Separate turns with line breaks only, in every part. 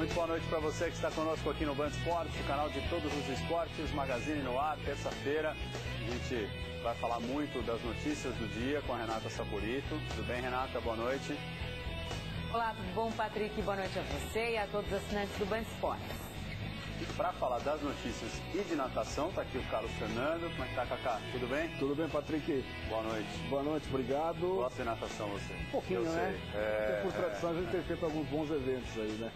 Muito boa noite para você que está conosco aqui no Band Esportes, o canal de todos os esportes, Magazine no ar, terça-feira. A gente vai falar muito das notícias do dia com a Renata Saporito. Tudo bem, Renata? Boa noite.
Olá, tudo bom, Patrick? Boa noite a você e a todos os assinantes do Band Esportes.
E para falar das notícias e de natação, está aqui o Carlos Fernando. Como é que tá, Cacá? Tudo bem?
Tudo bem, Patrick?
Boa noite.
Boa noite, obrigado.
Gosta de natação você?
Um pouquinho, né? Por tradição a gente tem feito alguns bons eventos aí, né?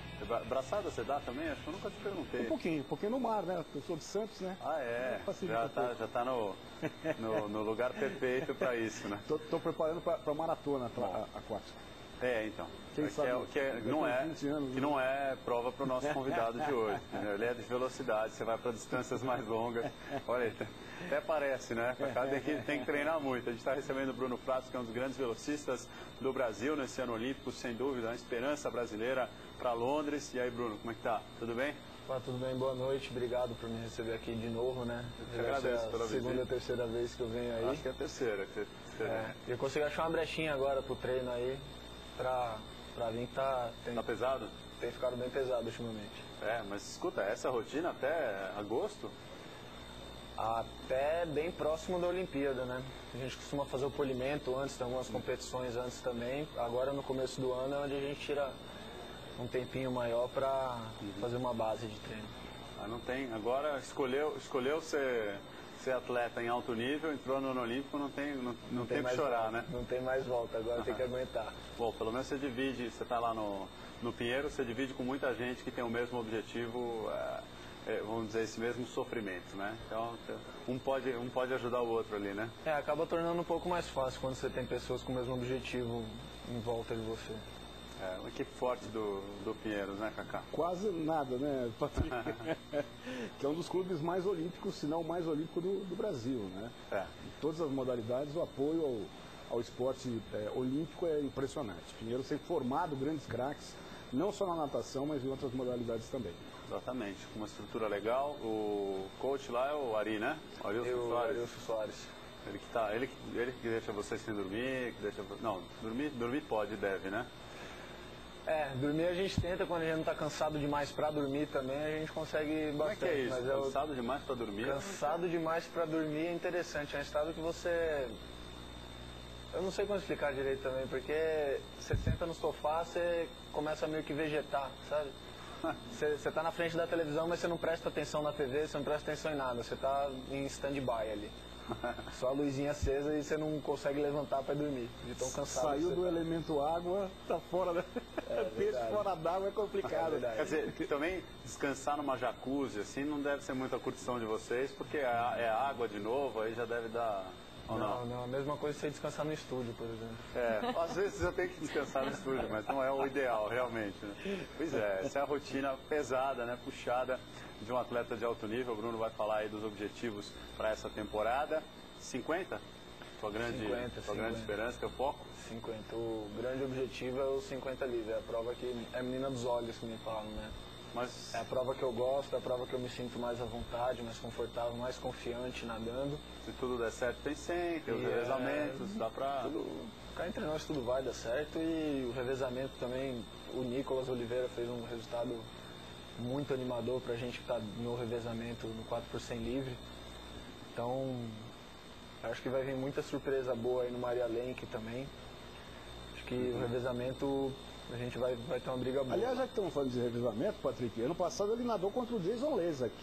Braçada você dá também? Acho que eu nunca te perguntei.
Um pouquinho no mar, né? Eu sou de Santos, né?
Ah, é? Já tá no lugar perfeito para isso, né?
Tô preparando para maratona aquática.
Então.
Quem sabe?
Que não é prova para o nosso convidado de hoje. Entendeu? Ele é de velocidade, você vai para distâncias mais longas. Olha, até parece, né? Tem que treinar muito. A gente está recebendo o Bruno Fratos, que é um dos grandes velocistas do Brasil nesse ano olímpico, sem dúvida, uma esperança brasileira para Londres. E aí, Bruno, como é que tá? Tudo bem?
Tudo bem, boa noite. Obrigado por me receber aqui de novo, né?
Eu agradeço pela visita.
Segunda ou terceira vez que eu venho aí.
Acho que é a terceira.
Eu consegui achar uma brechinha agora pro treino aí, pra vir que tá
pesado?
Tem ficado bem pesado ultimamente.
Mas escuta, essa rotina até agosto?
Até bem próximo da Olimpíada, né? A gente costuma fazer o polimento antes, tem algumas competições antes também. Agora no começo do ano é onde a gente tira um tempinho maior para fazer uma base de treino.
Não tem. Agora escolheu ser atleta em alto nível, entrou no Olímpico, não tem que chorar,
volta,
né?
Não tem mais volta, agora tem que aguentar.
Bom, pelo menos você está lá no Pinheiro, você divide com muita gente que tem o mesmo objetivo, vamos dizer, esse mesmo sofrimento, né? Então, um pode ajudar o outro ali, né?
Acaba tornando um pouco mais fácil quando você tem pessoas com o mesmo objetivo em volta de você.
Uma equipe forte do Pinheiros, né, Cacá?
Quase nada, né, Patrick? Que é um dos clubes mais olímpicos, se não o mais olímpico do Brasil, né? Em todas as modalidades, o apoio ao esporte olímpico é impressionante. Pinheiros tem formado grandes craques, não só na natação, mas em outras modalidades também.
Exatamente, com uma estrutura legal. O coach lá é o Ari, né? O
Arilson Soares.
Ele que deixa você sem dormir, Não, dormir pode e deve, né?
Dormir a gente tenta, quando a gente não está cansado demais para dormir também, a gente consegue bastante.
Como é que é isso? Cansado demais para dormir?
Cansado demais para dormir é interessante, é um estado que você... Eu não sei como explicar direito também, porque você senta no sofá, você começa a meio que vegetar, sabe? Você tá na frente da televisão, mas você não presta atenção na TV, você não presta atenção em nada, você tá em stand-by ali. Só a luzinha acesa e você não consegue levantar para dormir, de tão cansado.
Saiu do elemento água, tá fora da... Peixe fora d'água é complicado.
Quer dizer, também descansar numa jacuzzi assim não deve ser muita curtição de vocês, porque é água de novo, aí já deve dar...
Não, a mesma coisa que você descansar no estúdio, por exemplo.
Às vezes eu tenho que descansar no estúdio, mas não é o ideal, realmente. Né? Pois essa é a rotina pesada, né, puxada de um atleta de alto nível. O Bruno vai falar aí dos objetivos para essa temporada. 50? Sua grande esperança, que é o foco?
50. O grande objetivo é o 50 livre, é a prova que é a menina dos olhos, que me falam, né?
Mas...
É a prova que eu gosto, é a prova que eu me sinto mais à vontade, mais confortável, mais confiante nadando.
Se tudo der certo, tem 100, tem os revezamentos, dá pra...
Cá entre nós tudo vai dar certo, e o revezamento também, o Nicolas Oliveira fez um resultado muito animador pra gente que tá no revezamento no 4x100 livre. Então, acho que vai vir muita surpresa boa aí no Maria Lenk também. Acho que o revezamento... A gente vai ter uma briga boa.
Aliás, já que estamos falando de revezamento, Patrick, ano passado ele nadou contra o Jason Lezak,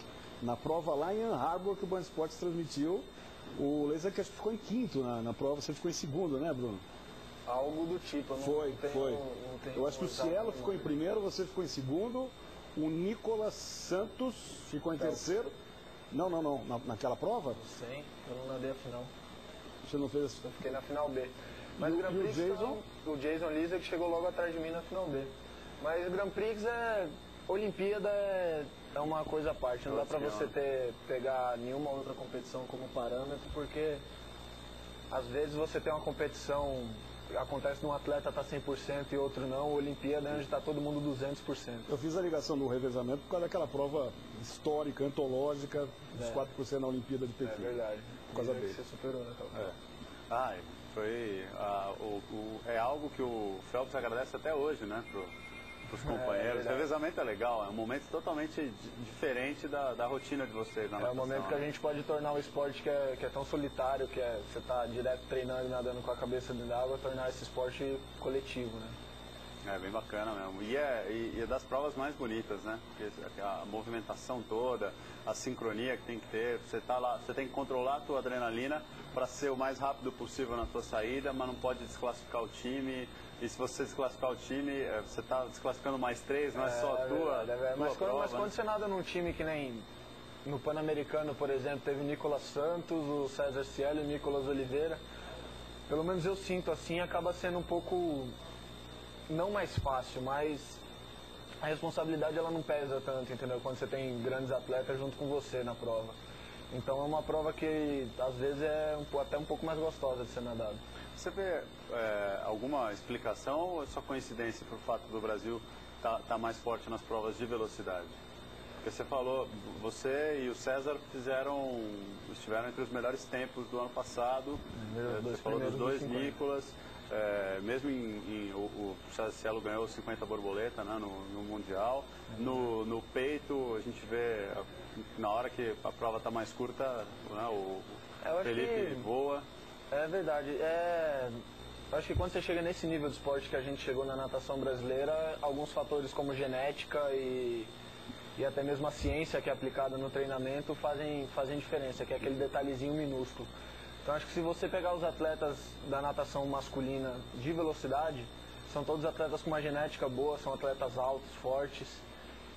na prova lá em Ann Arbor que o Band Esportes transmitiu. O Lezak acho que ficou em quinto na prova, você ficou em segundo, né, Bruno?
Algo do tipo.
Foi. Eu acho que o Cielo ficou em primeiro, você ficou em segundo. O Nicolas Santos ficou em terceiro. Não, naquela prova?
Sim, eu não nadei a final.
Você não fez?
Eu fiquei na final B. Mas o Grand Prix, o Jason Lisa que chegou logo atrás de mim na final B. Mas o Grand Prix Olimpíada é uma coisa à parte, não dá pra você pegar nenhuma outra competição como parâmetro, porque às vezes você tem uma competição, acontece de um atleta tá 100% e outro não, Olimpíada é onde tá todo mundo 200%.
Eu fiz a ligação do revezamento por causa daquela prova histórica, antológica, dos 4% na Olimpíada de Pequim.
É verdade.
Por causa dele.
Você superou naquela prova.
É algo que o Phelps agradece até hoje, né, os companheiros. O revezamento é legal, é um momento totalmente diferente da rotina de vocês na natação.
É um momento que a gente pode tornar o esporte que é tão solitário, que você está direto treinando e nadando com a cabeça dentro da água, tornar esse esporte coletivo, né?
É bem bacana mesmo. E é das provas mais bonitas, né? Porque a movimentação toda, a sincronia que tem que ter, você tá lá, você tem que controlar a tua adrenalina para ser o mais rápido possível na tua saída, mas não pode desclassificar o time. E se você desclassificar o time, você está desclassificando mais 3, não é só a tua,
mas
prova,
quando você nada num time que nem no Pan-Americano, por exemplo, teve o Nicolas Santos, o César Cielo e o Nicolas Oliveira, pelo menos eu sinto assim, acaba sendo um pouco, não mais fácil, mas a responsabilidade ela não pesa tanto, entendeu? Quando você tem grandes atletas junto com você na prova. Então é uma prova que às vezes é até um pouco mais gostosa de ser nadada.
Você vê alguma explicação ou é só coincidência por fato do Brasil tá mais forte nas provas de velocidade? Porque você falou, você e o César estiveram entre os melhores tempos do ano passado, você falou dos dois Nicolas, mesmo o César Cielo ganhou 50 borboleta, né, no Mundial, no peito a gente vê, na hora que a prova está mais curta, né, o Felipe voa.
É verdade. Acho que quando você chega nesse nível de esporte que a gente chegou na natação brasileira, alguns fatores como genética e até mesmo a ciência que é aplicada no treinamento fazem diferença, que é aquele detalhezinho minúsculo. Então acho que se você pegar os atletas da natação masculina de velocidade, são todos atletas com uma genética boa, são atletas altos, fortes,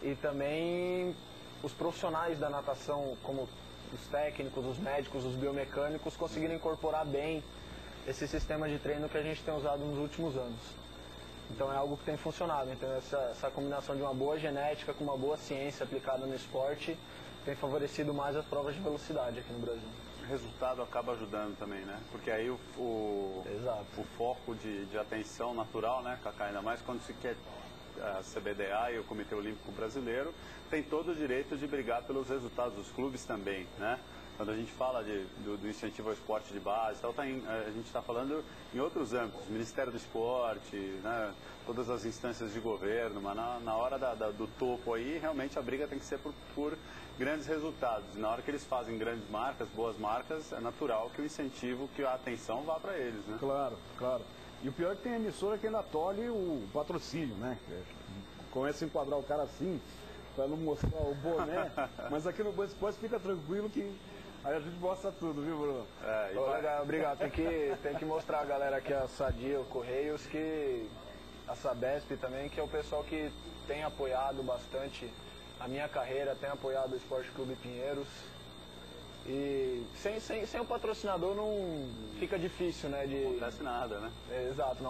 e também os profissionais da natação, como os técnicos, os médicos, os biomecânicos, conseguiram incorporar bem esse sistema de treino que a gente tem usado nos últimos anos. Então é algo que tem funcionado. Então essa combinação de uma boa genética com uma boa ciência aplicada no esporte tem favorecido mais as provas de velocidade aqui no Brasil.
O resultado acaba ajudando também, né? Porque aí o foco de atenção natural, né, Cacá, ainda mais quando se quer a CBDA e o Comitê Olímpico Brasileiro, tem todo o direito de brigar pelos resultados dos clubes também, né? Quando a gente fala do incentivo ao esporte de base, a gente está falando em outros âmbitos, Ministério do Esporte, né, todas as instâncias de governo, mas na hora do topo aí, realmente a briga tem que ser por grandes resultados. E na hora que eles fazem grandes marcas, boas marcas, é natural que o incentivo, que a atenção vá para eles, né?
Claro, claro. E o pior é que tem emissora que ainda tolhe o patrocínio, né? Começa a enquadrar o cara assim, para não mostrar o boné, mas aqui no Band Esporte fica tranquilo que aí a gente mostra tudo, viu, Bruno?
Obrigado. Tem que mostrar a galera aqui, a Sadia, o Correios, que a Sabesp também, que é o pessoal que tem apoiado bastante a minha carreira, tem apoiado o Esporte Clube Pinheiros. E sem o patrocinador não fica difícil, né?
Não acontece nada, né?
Exato,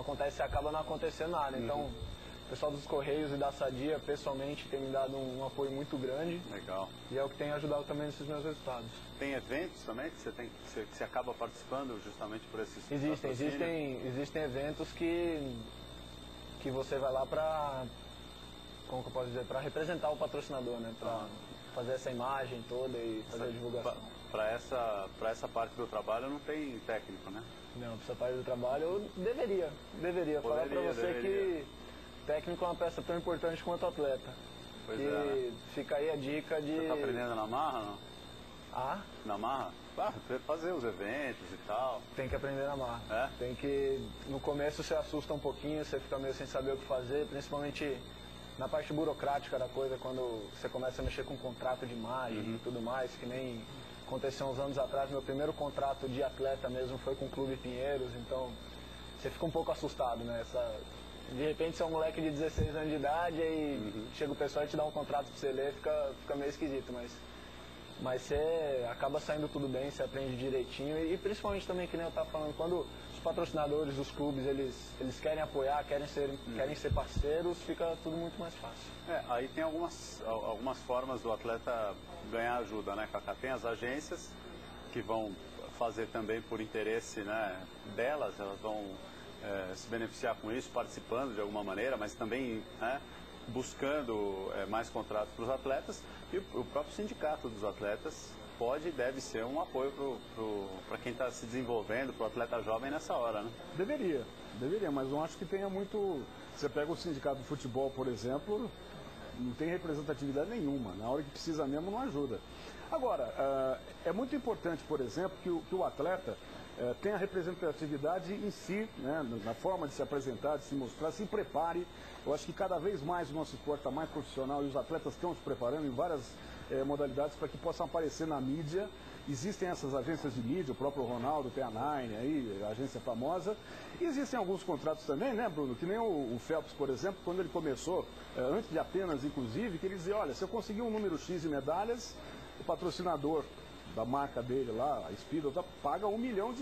acaba não acontecendo nada. Então, o pessoal dos Correios e da Sadia, pessoalmente, tem me dado um apoio muito grande.
Legal.
E é o que tem ajudado também nesses meus resultados.
Tem eventos também que você acaba participando justamente por esses
Existem eventos que você vai lá para, como que eu posso dizer, para representar o patrocinador, né? Para fazer essa imagem toda e fazer a divulgação.
Para essa parte do trabalho não tem técnico, né?
Não, para essa parte do trabalho eu deveria falar para você que técnico é uma peça tão importante quanto atleta.
Pois é.
Fica aí a dica de...
Você está aprendendo na marra, não?
Ah?
Na marra? Fazer os eventos e tal.
Tem que aprender na marra.
É?
Tem que... No começo você assusta um pouquinho, você fica meio sem saber o que fazer, principalmente na parte burocrática da coisa, quando você começa a mexer com contrato de imagem e tudo mais, que nem aconteceu uns anos atrás. Meu primeiro contrato de atleta mesmo foi com o Clube Pinheiros, então você fica um pouco assustado, né? De repente você é um moleque de 16 anos de idade e chega o pessoal e te dá um contrato pra você ler, fica meio esquisito, mas você acaba saindo tudo bem, você aprende direitinho e principalmente também, que nem eu estava falando, quando os patrocinadores dos clubes, eles querem apoiar, querem ser parceiros, fica tudo muito mais fácil.
Aí tem algumas formas do atleta ganhar ajuda, né, Cacá? Tem as agências que vão fazer também por interesse, né, delas, elas vão se beneficiar com isso, participando de alguma maneira, mas também, né, buscando mais contratos para os atletas, e o próprio sindicato dos atletas pode e deve ser um apoio para quem está se desenvolvendo, para o atleta jovem nessa hora, né?
Deveria, mas não acho que tenha muito Você pega o sindicato de futebol, por exemplo, não tem representatividade nenhuma. Na hora que precisa mesmo, não ajuda. Agora, é muito importante, por exemplo, que o atleta tenha representatividade em si, né, na forma de se apresentar, de se mostrar, se prepare. Eu acho que cada vez mais o nosso esporte está mais profissional e os atletas estão se preparando em várias modalidades para que possam aparecer na mídia. Existem essas agências de mídia, o próprio Ronaldo tem a Nine, aí, a agência famosa. E existem alguns contratos também, né, Bruno? Que nem o Phelps, por exemplo, quando ele começou, antes de Atenas, inclusive, que ele dizia, olha, se eu conseguir um número X de medalhas, o patrocinador da marca dele lá, a Speedo, paga $1 milhão.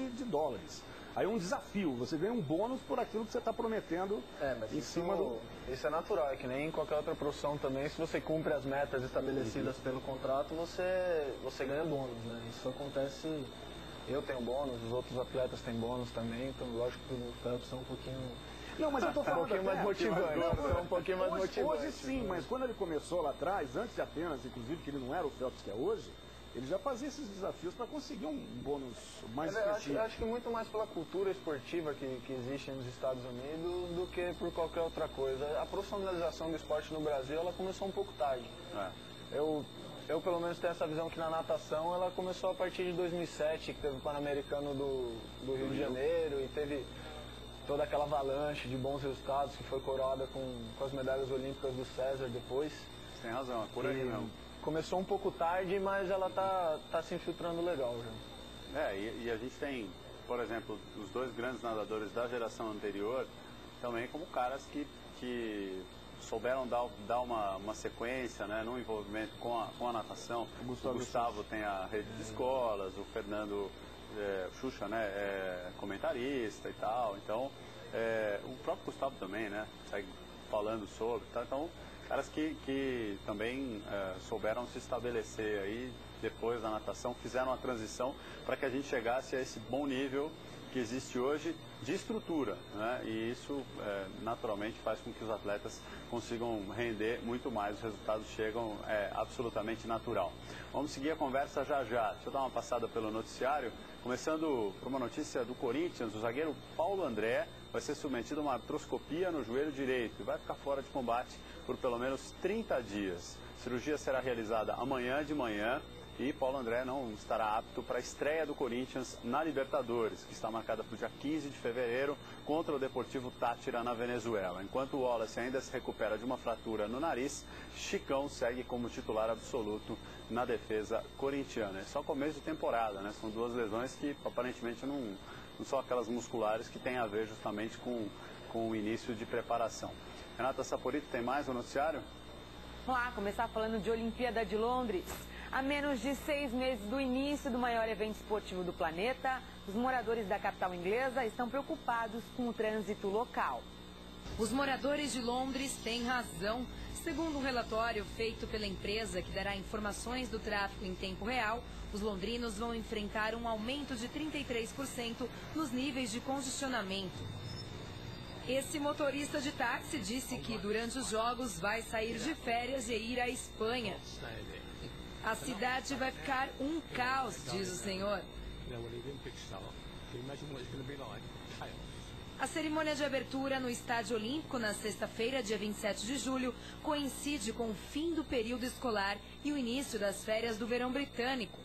Aí é um desafio, você ganha um bônus por aquilo que você está prometendo em cima do...
Isso é natural, é que nem em qualquer outra profissão também, se você cumpre as metas estabelecidas pelo contrato, você ganha bônus, né? Isso acontece, eu tenho bônus, os outros atletas têm bônus também, então lógico que o Phelps é um pouquinho...
Não, mas eu tô falando
um pouquinho mais motivante. Um pouquinho mais motivante.
Hoje sim, mas quando ele começou lá atrás, antes de Atenas, inclusive, que ele não era o Phelps que é hoje, ele já fazia esses desafios para conseguir um bônus mais efetivo.
Eu acho que muito mais pela cultura esportiva que existe nos Estados Unidos do que por qualquer outra coisa. A profissionalização do esporte no Brasil, ela começou um pouco tarde. Eu pelo menos tenho essa visão que na natação ela começou a partir de 2007, que teve o Pan-Americano do Rio de Janeiro e teve toda aquela avalanche de bons resultados que foi coroada com as medalhas olímpicas do César depois.
Você tem razão, é por aí mesmo.
Começou um pouco tarde, mas ela tá se infiltrando legal já.
E a gente tem, por exemplo, os dois grandes nadadores da geração anterior, também como caras que souberam dar uma sequência, né, no envolvimento com a natação. O Gustavo tem a rede de escolas, o Fernando Xuxa, né, comentarista e tal. Então, o próprio Gustavo também, né, segue falando sobre, tá? Então, caras que também souberam se estabelecer aí depois da natação, fizeram a transição para que a gente chegasse a esse bom nível que existe hoje de estrutura, né? E isso naturalmente faz com que os atletas consigam render muito mais, os resultados chegam, absolutamente natural. Vamos seguir a conversa já. Deixa eu dar uma passada pelo noticiário, começando por uma notícia do Corinthians. O zagueiro Paulo André vai ser submetido a uma artroscopia no joelho direito e vai ficar fora de combate por pelo menos 30 dias. A cirurgia será realizada amanhã de manhã e Paulo André não estará apto para a estreia do Corinthians na Libertadores, que está marcada para o dia 15 de fevereiro contra o Deportivo Táchira na Venezuela. Enquanto o Wallace ainda se recupera de uma fratura no nariz, Chicão segue como titular absoluto na defesa corintiana. É só começo de temporada, né? São duas lesões que aparentemente não são aquelas musculares que têm a ver justamente com o início de preparação. Renata Saporito, tem mais no noticiário?
Vamos lá, começar falando de Olimpíada de Londres. A menos de 6 meses do início do maior evento esportivo do planeta, os moradores da capital inglesa estão preocupados com o trânsito local.
Os moradores de Londres têm razão. Segundo um relatório feito pela empresa que dará informações do tráfego em tempo real, os londrinos vão enfrentar um aumento de 33% nos níveis de congestionamento. Esse motorista de táxi disse que durante os jogos vai sair de férias e ir à Espanha. A cidade vai ficar um caos, diz o senhor. A cerimônia de abertura no Estádio Olímpico na sexta-feira, dia 27 de julho, coincide com o fim do período escolar e o início das férias do verão britânico.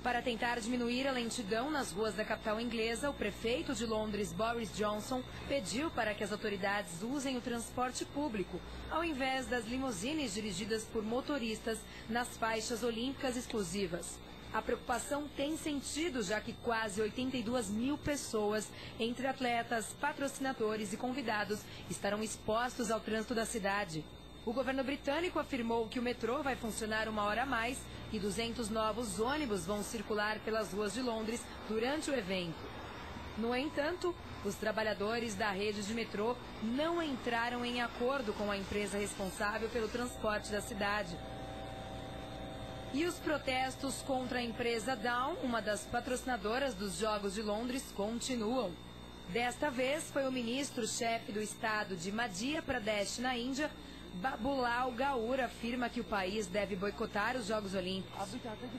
Para tentar diminuir a lentidão nas ruas da capital inglesa, o prefeito de Londres, Boris Johnson, pediu para que as autoridades usem o transporte público, ao invés das limusines dirigidas por motoristas nas faixas olímpicas exclusivas. A preocupação tem sentido, já que quase 82 mil pessoas, entre atletas, patrocinadores e convidados, estarão expostos ao trânsito da cidade. O governo britânico afirmou que o metrô vai funcionar 1 hora a mais e 200 novos ônibus vão circular pelas ruas de Londres durante o evento. No entanto, os trabalhadores da rede de metrô não entraram em acordo com a empresa responsável pelo transporte da cidade. E os protestos contra a empresa Dawn, uma das patrocinadoras dos Jogos de Londres, continuam. Desta vez foi o ministro-chefe do estado de Madhya Pradesh, na Índia, Babulal Gaur, afirma que o país deve boicotar os Jogos Olímpicos.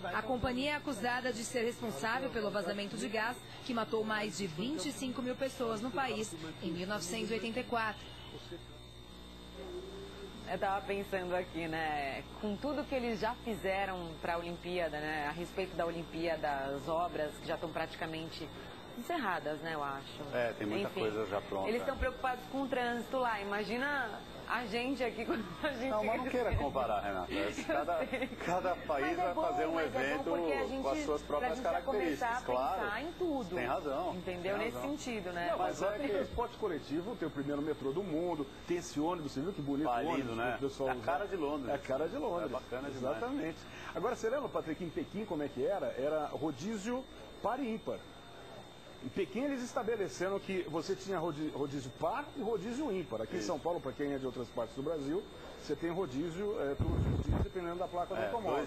A companhia é acusada de ser responsável pelo vazamento de gás que matou mais de 25 mil pessoas no país em 1984.
Eu estava pensando aqui, né, com tudo que eles já fizeram para a Olimpíada, né, a respeito da Olimpíada, as obras que já estão praticamente encerradas, né, eu acho.
Tem muita coisa já pronta.
Eles estão preocupados com o trânsito lá, imagina a gente aqui quando a gente...
Não, mas não queira comparar, Renata. Cada país vai fazer um evento com as suas próprias características, claro.
Pensar em tudo.
Tem razão.
Entendeu? Nesse sentido, né?
Não, mas tem transporte coletivo, tem o primeiro metrô do mundo, tem esse ônibus, você viu que bonito ônibus,
né?
Pessoal
é a cara de Londres.
É a cara de Londres.
É bacana demais.
Exatamente. Agora, você lembra, Patrick, em Pequim como é que era? Era rodízio par e ímpar. Em Pequim eles estabeleceram que você tinha rodízio par e rodízio ímpar. Aqui em São Paulo, para quem é de outras partes do Brasil, você tem rodízio todos os dias, dependendo da placa do automóvel.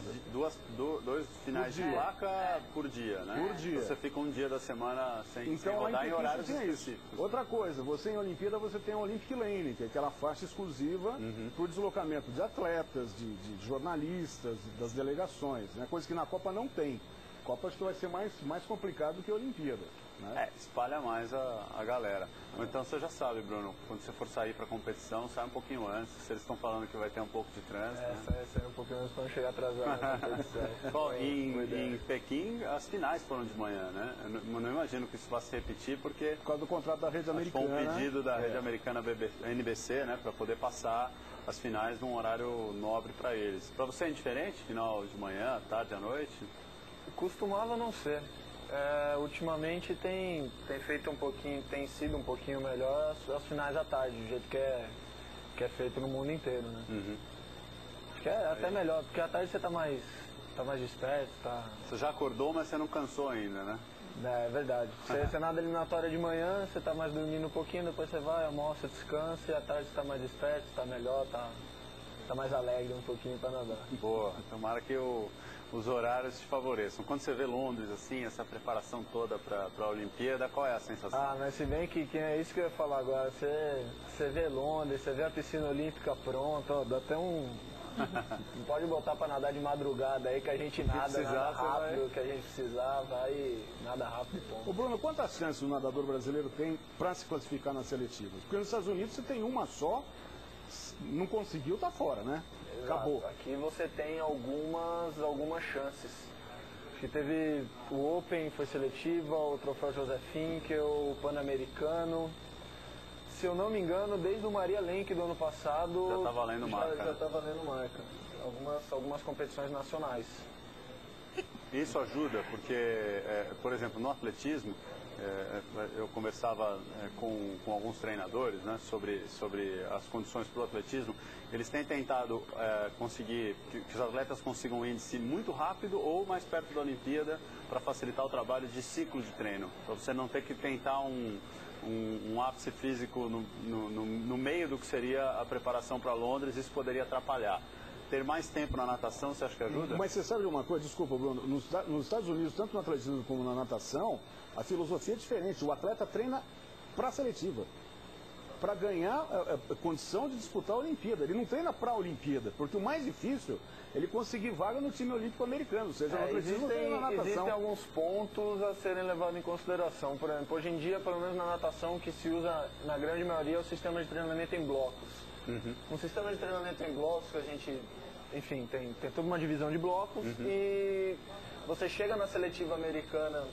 Dois finais de placa por dia, né?
Por dia.
Você fica um dia da semana sem rodar em horários específicos.
Outra coisa, você em Olimpíada você tem a Olympic Lane, que é aquela faixa exclusiva para o deslocamento de atletas, de jornalistas, das delegações, né? Coisa que na Copa não tem. Copa acho que vai ser mais complicado do que a Olimpíada. Né?
Espalha mais a galera. Então você já sabe, Bruno, quando você for sair para competição, sai um pouquinho antes. Se eles estão falando que vai ter um pouco de trânsito.
Sai um pouquinho antes para não chegar atrasado na competição.
Em Pequim, as finais foram de manhã, né? Eu não imagino que isso vá se repetir, porque...
Por causa do contrato da rede americana.
Foi um pedido da rede americana NBC, né? Para poder passar as finais num horário nobre para eles. Para você é indiferente? Final de manhã, tarde, à noite?
Costumava não ser. Ultimamente tem feito tem sido um pouquinho melhor as finais à tarde, do jeito que é feito no mundo inteiro, né? Acho que é até melhor, porque à tarde você tá mais desperto, tá...
Você já acordou, mas você não cansou ainda, né?
É verdade. Você nada eliminatória de manhã, você tá mais dormindo um pouquinho, depois você vai, almoça, descansa, e à tarde você tá mais desperto, tá melhor, tá mais alegre um pouquinho para nadar.
Boa, tomara que os horários te favoreçam. Quando você vê Londres, assim, essa preparação toda para a Olimpíada, qual é a sensação?
Mas se bem que é isso que eu ia falar agora, você vê Londres, você vê a piscina olímpica pronta, ó, dá até não pode botar para nadar de madrugada aí que a gente nada rápido, o que a gente precisar, vai nada rápido e ponto.
Ô Bruno, quantas chances o nadador brasileiro tem para se classificar nas seletivas? Porque nos Estados Unidos você tem uma só, não conseguiu, tá fora, né?
Exato.
Acabou.
Aqui você tem algumas chances. Acho que teve o Open, foi seletiva, o Troféu José Finkel, o Pan-Americano. Se eu não me engano, desde o Maria Lenk do ano passado...
Já está valendo marca.
Já está valendo marca. Algumas competições nacionais.
Isso ajuda, porque, por exemplo, no atletismo, eu conversava com alguns treinadores, né, sobre as condições para o atletismo. Eles têm tentado conseguir que os atletas consigam um índice muito rápido ou mais perto da Olimpíada para facilitar o trabalho de ciclo de treino, para você não ter que tentar um ápice físico no meio do que seria a preparação para Londres. Isso poderia atrapalhar. Ter mais tempo na natação, você acha que ajuda?
Mas você sabe de uma coisa, desculpa, Bruno, nos Estados Unidos, tanto no atletismo como na natação, a filosofia é diferente. O atleta treina para a seletiva, para ganhar a condição de disputar a Olimpíada. Ele não treina para a Olimpíada, porque o mais difícil é ele conseguir vaga no time olímpico americano, seja no atletismo ou na natação.
Existem alguns pontos a serem levados em consideração. Por exemplo, hoje em dia, pelo menos na natação, o que se usa na grande maioria é o sistema de treinamento em blocos. Um sistema de treinamento em blocos que a gente, enfim, tem toda uma divisão de blocos e você chega na seletiva americana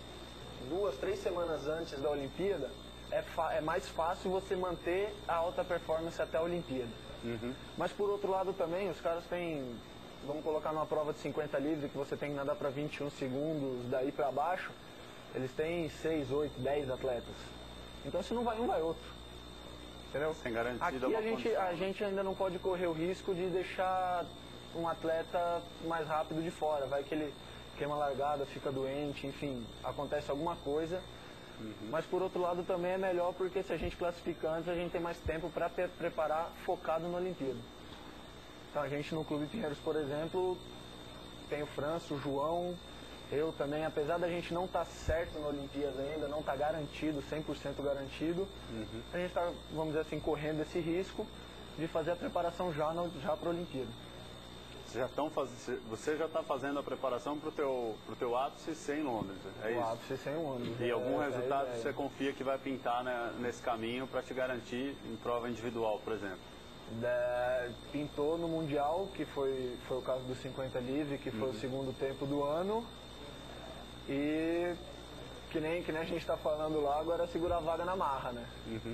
2, 3 semanas antes da Olimpíada, é mais fácil você manter a alta performance até a Olimpíada. Mas por outro lado também, os caras têm, vamos colocar numa prova de 50 livre que você tem que nadar para 21 segundos, daí para baixo, eles têm 6, 8, 10 atletas. Então se não vai um, vai outro. Entendeu?
Sem garantido.
Aqui a gente ainda não pode correr o risco de deixar um atleta mais rápido de fora. Vai que ele queima a largada, fica doente, enfim, acontece alguma coisa. Mas por outro lado também é melhor porque se a gente classifica antes, a gente tem mais tempo para preparar focado na Olimpíada. Então a gente no Clube Pinheiros, por exemplo, tem o Franço, o João, eu também, apesar da gente não estar certo na Olimpíada ainda, não estar garantido, 100% garantido, a gente está, vamos dizer assim, correndo esse risco de fazer a preparação já para a Olimpíada.
Você já está fazendo a preparação para o teu ápice sem Londres, é isso?
O ápice sem Londres.
E algum resultado você confia que vai pintar, né, nesse caminho para te garantir em prova individual, por exemplo?
Pintou no Mundial, que foi o caso do 50 livre, que foi o segundo tempo do ano. E que nem a gente está falando lá, agora é segurar a vaga na marra, né?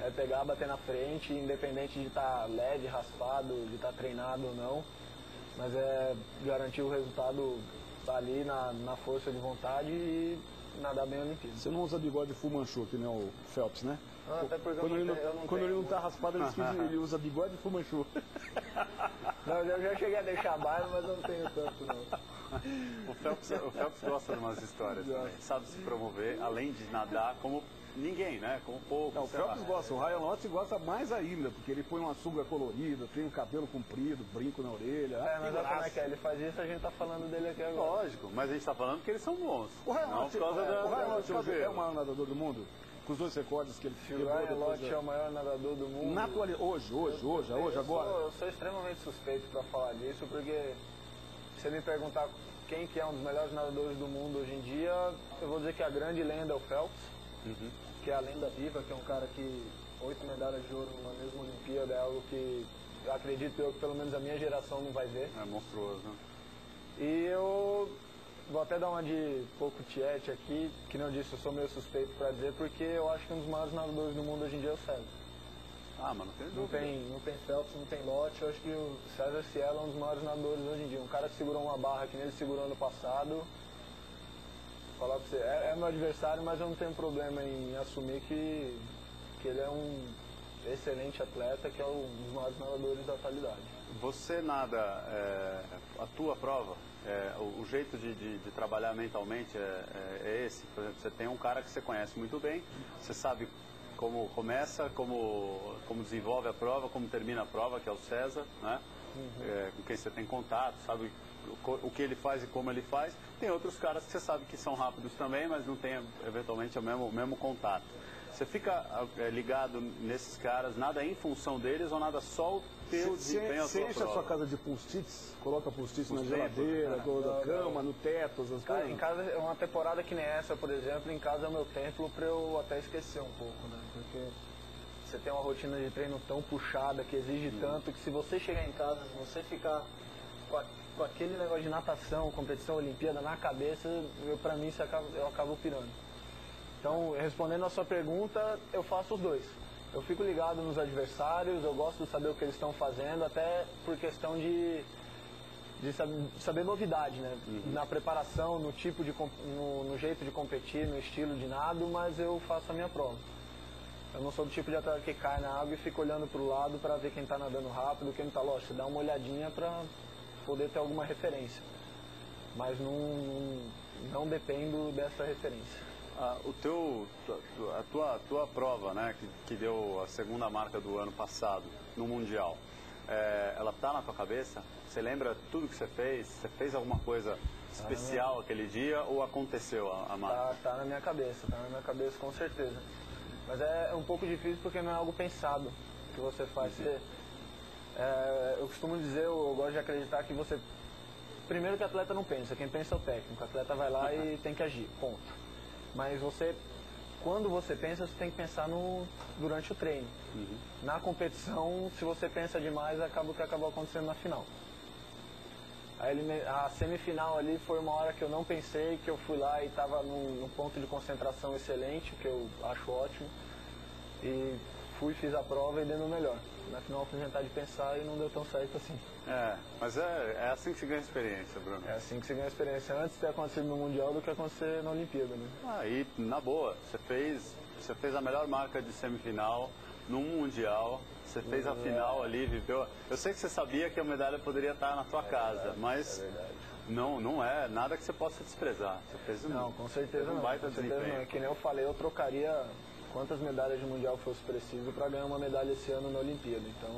É pegar, bater na frente, independente de estar leve, raspado, de estar treinado ou não. Mas é garantir o resultado ali na força de vontade e nadar bem a Olimpíada.
Você não usa bigode Fu Manchu, que nem o Phelps, né?
Até porque
quando ele não está raspado, ele usa bigode Fu Manchu.
Não, eu já cheguei a deixar barba, mas eu não tenho tanto, não.
O Phelps gosta de umas histórias também. Sabe se promover, além de nadar, como ninguém, né? Como pouco.
Não, o Phelps gosta, o Ryan Lochte gosta mais ainda, porque ele põe uma sunga colorida, tem um cabelo comprido, brinco na orelha.
Mas como é que é? Ele faz isso, a gente tá falando dele aqui agora.
Lógico, mas a gente tá falando que eles são bons.
O Ryan Lochte é o maior nadador do mundo? Com os 2 recordes que ele
quebrou. O Ryan Lochte é o maior nadador do mundo.
Na atualidade, hoje, agora?
Eu sou extremamente suspeito para falar disso, porque se você me perguntar quem que é um dos melhores nadadores do mundo hoje em dia, eu vou dizer que a grande lenda é o Phelps, que é a lenda viva, que é um cara que 8 medalhas de ouro numa mesma Olimpíada é algo que eu acredito que pelo menos a minha geração não vai ver.
É monstruoso, né?
E eu vou até dar uma de pouco tiete aqui, que não disse, eu sou meio suspeito para dizer, porque eu acho que um dos maiores nadadores do mundo hoje em dia é o César.
Ah, mas não tem dúvida.
Não tem Phelps, não tem Lochte, eu acho que o César Cielo é um dos maiores nadadores hoje em dia. Um cara que segurou uma barra que nem ele segurou ano passado. Falar pra você, é meu adversário, mas eu não tenho problema em assumir que ele é um excelente atleta, que é um dos maiores nadadores da atualidade.
Você nada, a tua prova, o jeito de trabalhar mentalmente é esse? Por exemplo, você tem um cara que você conhece muito bem, você sabe como começa, como desenvolve a prova, como termina a prova, que é o César, né? Com quem você tem contato, sabe o que ele faz e como ele faz. Tem outros caras que você sabe que são rápidos também, mas não tem eventualmente o mesmo contato. Você fica ligado nesses caras, nada em função deles ou nada só o teu desempenho?
Você enche a sua casa de post-its, coloca post-its na geladeira, na cama, no teto, essas coisas?
Em casa, uma temporada que nem essa, por exemplo, em casa é o meu templo para eu até esquecer um pouco, né? Porque você tem uma rotina de treino tão puxada, que exige tanto, que se você chegar em casa, se você ficar com aquele negócio de natação, competição, Olimpíada na cabeça, para mim eu acabo pirando. Então, respondendo a sua pergunta, eu faço os dois. Eu fico ligado nos adversários, eu gosto de saber o que eles estão fazendo, até por questão de saber novidade, né? Na preparação, no tipo no jeito de competir, no estilo de nado, mas eu faço a minha prova. Eu não sou do tipo de atleta que cai na água e fica olhando para o lado para ver quem está nadando rápido, quem não está. Lógico, você dá uma olhadinha para poder ter alguma referência. Mas não dependo dessa referência.
A tua prova, né, que deu a segunda marca do ano passado no Mundial, ela está na tua cabeça? Você lembra tudo que você fez? Você fez alguma coisa especial aquele dia ou aconteceu a marca?
Tá na minha cabeça com certeza. Mas é um pouco difícil porque não é algo pensado que você faz. Eu costumo dizer, eu gosto de acreditar que você... Primeiro que o atleta não pensa, quem pensa é o técnico. O atleta vai lá e tem que agir, ponto. Mas quando você pensa, você tem que pensar durante o treino. Na competição, se você pensa demais, acaba o que acabou acontecendo na final. A semifinal ali foi uma hora que eu não pensei, que eu fui lá e estava num ponto de concentração excelente, que eu acho ótimo. E fiz a prova e dei o melhor. Na final eu fui tentar de pensar e não deu tão certo assim.
Mas é assim que se ganha experiência, Bruno.
É assim que se ganha experiência, antes de ter acontecido no Mundial do que acontecer na Olimpíada, né?
E na boa, você fez a melhor marca de semifinal num Mundial, você fez a final ali, viveu. Eu sei que você sabia que a medalha poderia estar na tua casa, mas não é nada que você possa desprezar. Você fez
com certeza
um baita desempenho.
Não. Que nem eu falei, eu trocaria quantas medalhas de Mundial fosse preciso para ganhar uma medalha esse ano na Olimpíada. Então,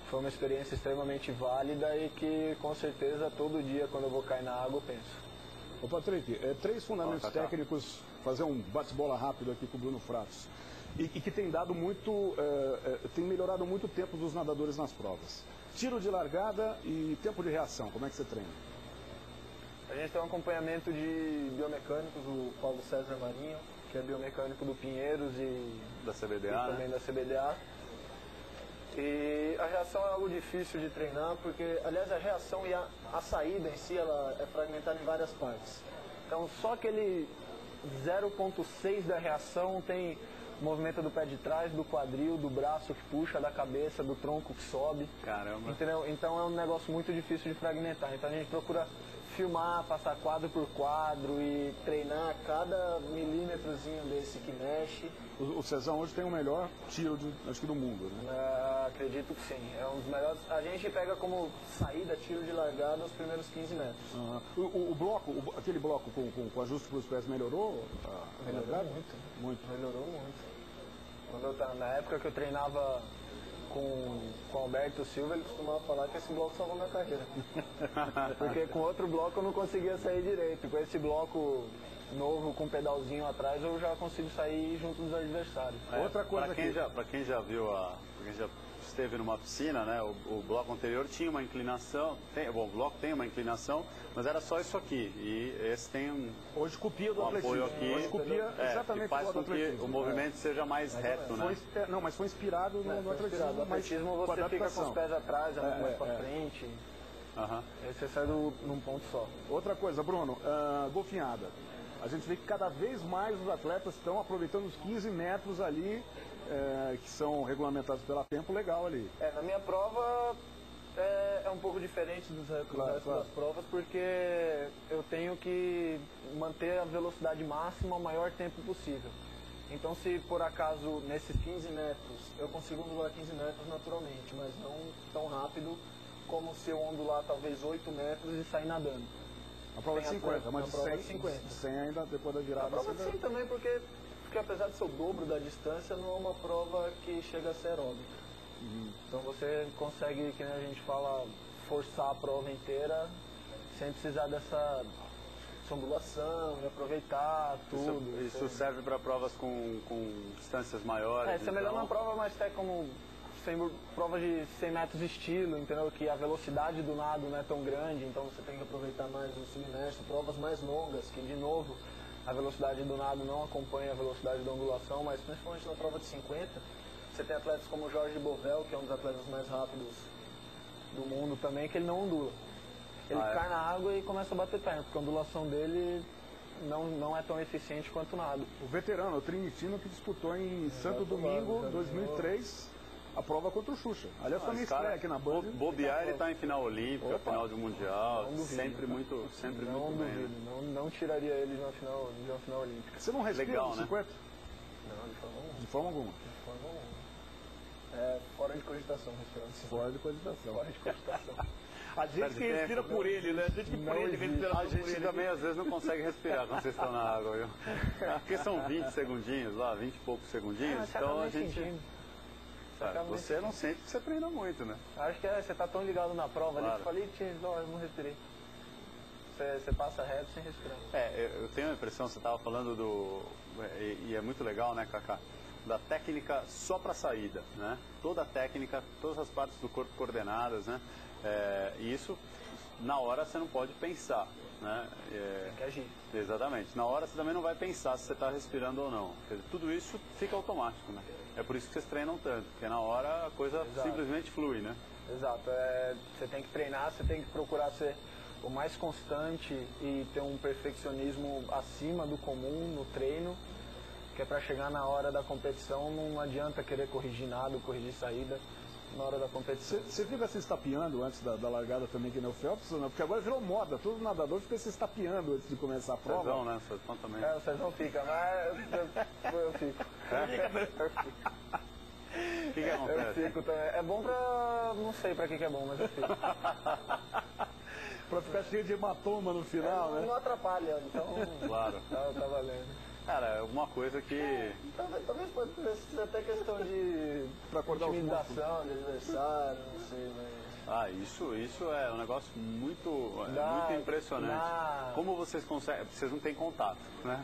foi uma experiência extremamente válida e que, com certeza, todo dia, quando eu vou cair na água, eu penso.
Ô, Patrick, 3 fundamentos técnicos, fazer um bate-bola rápido aqui com o Bruno Fratos, e que tem dado muito, tem melhorado muito o tempo dos nadadores nas provas. Tiro de largada e tempo de reação, como é que você treina?
A gente tem um acompanhamento de biomecânicos, o Paulo César Marinho, que é biomecânico do Pinheiros e
da CBDA,
e também da CBDA. E a reação é algo difícil de treinar, porque, aliás, a reação e a saída em si, ela é fragmentada em várias partes. Então, só aquele 0,6 da reação tem movimento do pé de trás, do quadril, do braço que puxa, da cabeça, do tronco que sobe.
Caramba.
Entendeu? Então é um negócio muito difícil de fragmentar. Então a gente procura filmar, passar quadro por quadro e treinar cada milímetrozinho desse que mexe.
O Cezão hoje tem o melhor tiro, acho que do mundo, né?
Acredito que sim. É um dos melhores. A gente pega como saída, tiro de largada, os primeiros 15 metros.
O bloco, aquele bloco com ajuste para os pés melhorou?
Melhorou muito. Melhorou muito. Na época que eu treinava com o Alberto Silva, ele costumava falar que esse bloco salvou minha carreira. Porque com outro bloco eu não conseguia sair direito. Com esse bloco novo, com pedalzinho atrás, eu já consigo sair junto dos adversários.
Outra coisa
para quem já viu, quem já esteve numa piscina, né, o bloco anterior tinha uma inclinação, o bloco tem uma inclinação, mas era só isso aqui. E esse tem
hoje copia do
apoio aqui.
Hoje copia exatamente
que faz com que o movimento seja mais reto, né?
Não, mas foi inspirado no atletismo.
No atletismo você fica com os pés atrás, mais para frente. Aí você sai num ponto só.
Outra coisa, Bruno, golfinhada. A gente vê que cada vez mais os atletas estão aproveitando os 15 metros ali, que são regulamentados pela tempo legal ali.
Na minha prova é um pouco diferente dos restos das provas, porque eu tenho que manter a velocidade máxima o maior tempo possível. Então, se por acaso nesses 15 metros eu consigo ondular 15 metros naturalmente, mas não tão rápido como se eu ondular talvez 8 metros e sair nadando.
A prova de 50, mas
de 50.
100 ainda depois da virada.
A prova de 100 também, porque apesar de ser o dobro da distância, não é uma prova que chega a ser aeróbica. Então você consegue, que a gente fala, forçar a prova inteira sem precisar dessa ondulação, de aproveitar tudo.
Isso serve para provas com distâncias maiores?
Isso é melhor uma prova mais como prova de 100 metros estilo, entendeu? Que a velocidade do nado não é tão grande, então você tem que aproveitar mais o submerso. Provas mais longas, que de novo a velocidade do nado não acompanha a velocidade da ondulação, mas principalmente na prova de 50, você tem atletas como o Jorge Bovel, que é um dos atletas mais rápidos do mundo também, que ele não ondula. Ele cai na água e começa a bater perna, porque a ondulação dele não é tão eficiente quanto o nado.
O veterano, o trinitino, que disputou em Santo Domingo, 2003, a prova contra o Xuxa. Aliás, foi minha estreia aqui na Band.
Bobear, ele está em final olímpica, final de mundial, sempre muito bem.
Não tiraria ele de uma final olímpica.
Você não respira
legal,
no 50?
Não,
de forma alguma.
Fora de cogitação, respirando.
Fora de cogitação.
A gente que respira por ele, né? A gente que prende respiração.
A gente também às vezes não consegue respirar quando vocês estão na água, viu? Porque são 20 segundinhos lá, 20 e poucos segundinhos, então a gente... Você não sente que você treina muito, né?
Acho que você tá tão ligado na prova ali que eu falei, eu não respirei. Você passa reto sem respirar.
Eu tenho a impressão, você estava falando e é muito legal, né, Kaká? Da técnica só para saída, né? Toda a técnica, todas as partes do corpo coordenadas, né? E isso, na hora, você não pode pensar, né?
Tem que agir.
Exatamente. Na hora, você também não vai pensar se você está respirando ou não. Quer dizer, tudo isso fica automático, né? É por isso que vocês treinam tanto, porque na hora a coisa simplesmente flui, né?
Exato. Você tem que treinar, você tem que procurar ser o mais constante e ter um perfeccionismo acima do comum no treino, que é para chegar na hora da competição, não adianta querer corrigir nada, corrigir saída na hora da competição.
Você fica se estapeando antes da largada também, que nem o Phelps, não? Porque agora virou moda, todo nadador fica se estapeando antes de começar a prova.
Cezão, né? Cezão também.
O Cezão fica, mas eu fico.
O que acontece?
Eu fico também. É bom pra... não sei pra que é bom, mas eu fico.
Pra ficar cheio de hematoma no final, né?
Não atrapalha, então...
Claro.
Tá valendo.
Cara, uma coisa que...
Talvez pode ser até questão de intimidação de adversário, não sei, mas...
Isso é um negócio muito impressionante. Como vocês conseguem... Vocês não têm contato, né?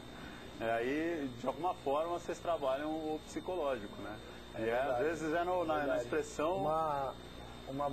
Aí, de alguma forma, vocês trabalham o psicológico, né? Às vezes na expressão...
Uma